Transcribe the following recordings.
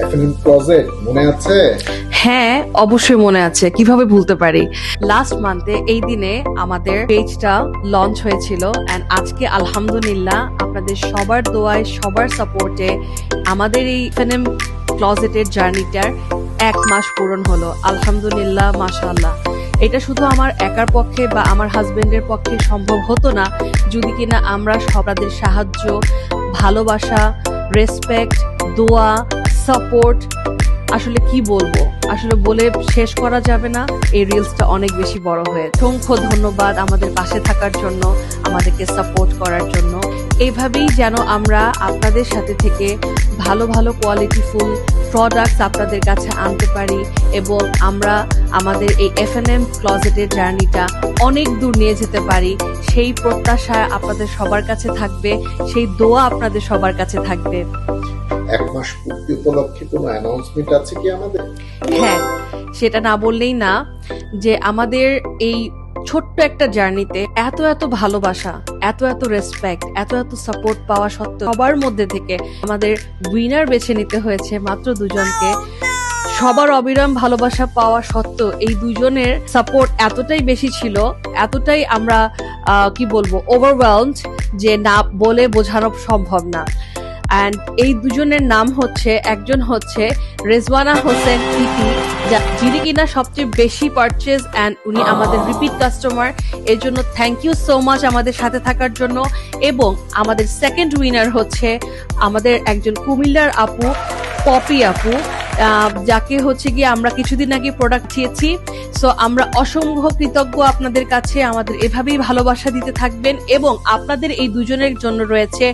এফএনএম closet মনে আছে? হ্যাঁ, অবশ্যই মনে আছে, কিভাবে ভুলতে পারি। লাস্ট মান্থে এই দিনে আমাদের পেজটা লঞ্চ হয়েছিল এন্ড আজকে আলহামদুলিল্লাহ আপনাদের সবার দোয়ায় সবার সাপোর্টে আমাদের এই এফএনএম ক্লোজেটের জার্নিটার 1 মাস পূরণ হলো। আলহামদুলিল্লাহ, মাশাআল্লাহ। এটা শুধু আমার একার পক্ষে বা আমার হাজবেন্ডের পক্ষে সম্ভব হতো না যদি কিনা আমরা সবাদের সাহায্য, ভালোবাসা, রেসপেক্ট, দোয়া, সাপোর্ট, আসলে কি বলবো, আসলে বলে শেষ করা যাবে না। এই রিলসটা অনেক বেশি বড় হয়ে, অসংখ্য ধন্যবাদ আমাদের পাশে থাকার জন্য, আমাদেরকে সাপোর্ট করার জন্য। এইভাবেই যেন আমরা আপনাদের সাথে থেকে ভালো ভালো কোয়ালিটিফুল প্রোডাক্টস আপনাদের কাছে আনতে পারি এবং আমরা আমাদের এই এফএনএম ক্লোজেটের জার্নিটা অনেক দূর নিয়ে যেতে পারি, সেই প্রত্যাশা আপনাদের সবার কাছে থাকবে, সেই দোয়া আপনাদের সবার কাছে থাকবে। 1 মাস পূর্তি উপলক্ষে কোনো অ্যানাউন্সমেন্ট আছে কি আমাদের? হ্যাঁ, সেটা না বললেই না যে আমাদের এই ছোট্ট একটা জার্নিতে এত এত ভালোবাসা, এত এত রেসপেক্ট, এত এত সাপোর্ট পাওয়া সত্ত্বেও সবার মধ্যে থেকে আমাদের উইনার বেছে নিতে হয়েছে মাত্র 2 জনকে। সবার অবিরাম ভালোবাসা পাওয়া সত্ত্বেও এই 2 জনের সাপোর্ট এতটাই বেশি ছিল, এতটাই আমরা কি বলবো ওভারওয়েলমড, যে না বলে বোঝানো সম্ভব না। অ্যান্ড এই 2 জনের নাম হচ্ছে, একজন হচ্ছে রেজওয়ানা হোসেন প্রীতি, যিনি কিনা সবচেয়ে বেশি পারচেজ অ্যান্ড উনি আমাদের রিপিট কাস্টমার। এর জন্য থ্যাংক ইউ সো মাচ আমাদের সাথে থাকার জন্য। এবং আমাদের সেকেন্ড উইনার হচ্ছে আমাদের একজন কুমিল্লার আপু, পপি আপু, যাকে হচ্ছে গিয়ে আমরা কিছুদিন আগে প্রোডাক্ট দিয়েছি। সো আমরা অসংখ্য কৃতজ্ঞ আপনাদের কাছে, আমাদের এভাবেই ভালোবাসা দিতে থাকবেন এবং আপনাদের এই 2 জনের জন্য রয়েছে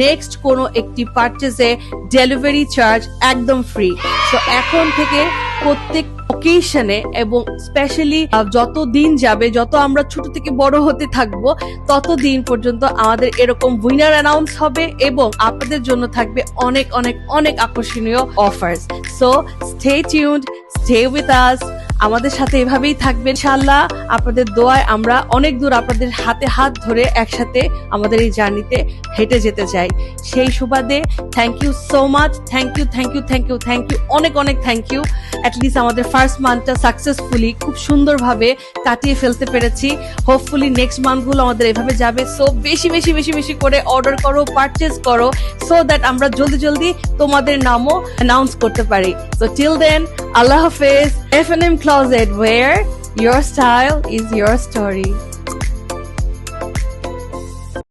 নেক্সট কোনো একটি পারচেজে ডেলিভারি চার্জ একদম ফ্রি। সো এখন থেকে প্রত্যেক অকেশনে এবং স্পেশালি যত দিন যাবে, যত আমরা ছোট থেকে বড় হতে থাকবো, তত দিন পর্যন্ত আমাদের এরকম উইনার অ্যানাউন্স হবে এবং আপনাদের জন্য থাকবে অনেক অনেক অনেক আকর্ষণীয় offers. So stay tuned, stay with us, আমাদের সাথে এভাবেই থাকবেন ইনশাআল্লাহ। আপনাদের দোয়ায় আমরা অনেক দূর আপনাদের হাতে হাত ধরে একসাথে আমাদের এই জার্নিতে হেঁটে যেতে চাই। সেই সুবাদে thank you so much, thank you thank you thank you thank you, অনেক অনেক থ্যাংক ইউ। অ্যাটলিস্ট আমাদের ফার্স্ট মান্থটা সাকসেসফুলি খুব সুন্দরভাবে কাটিয়ে ফেলতে পেরেছি। হোপফুলি নেক্সট মান্থগুলো আমাদের এভাবে যাবে। সো বেশি বেশি বেশি বেশি করে অর্ডার করো, পারচেজ করো, সো দ্যাট আমরা জলদি জলদি তোমাদের নামও অ্যানাউন্স করতে পারি। সো টিল দেন, আল্লাহ হাফেজ। এফএনএম Closet, where your style is your story.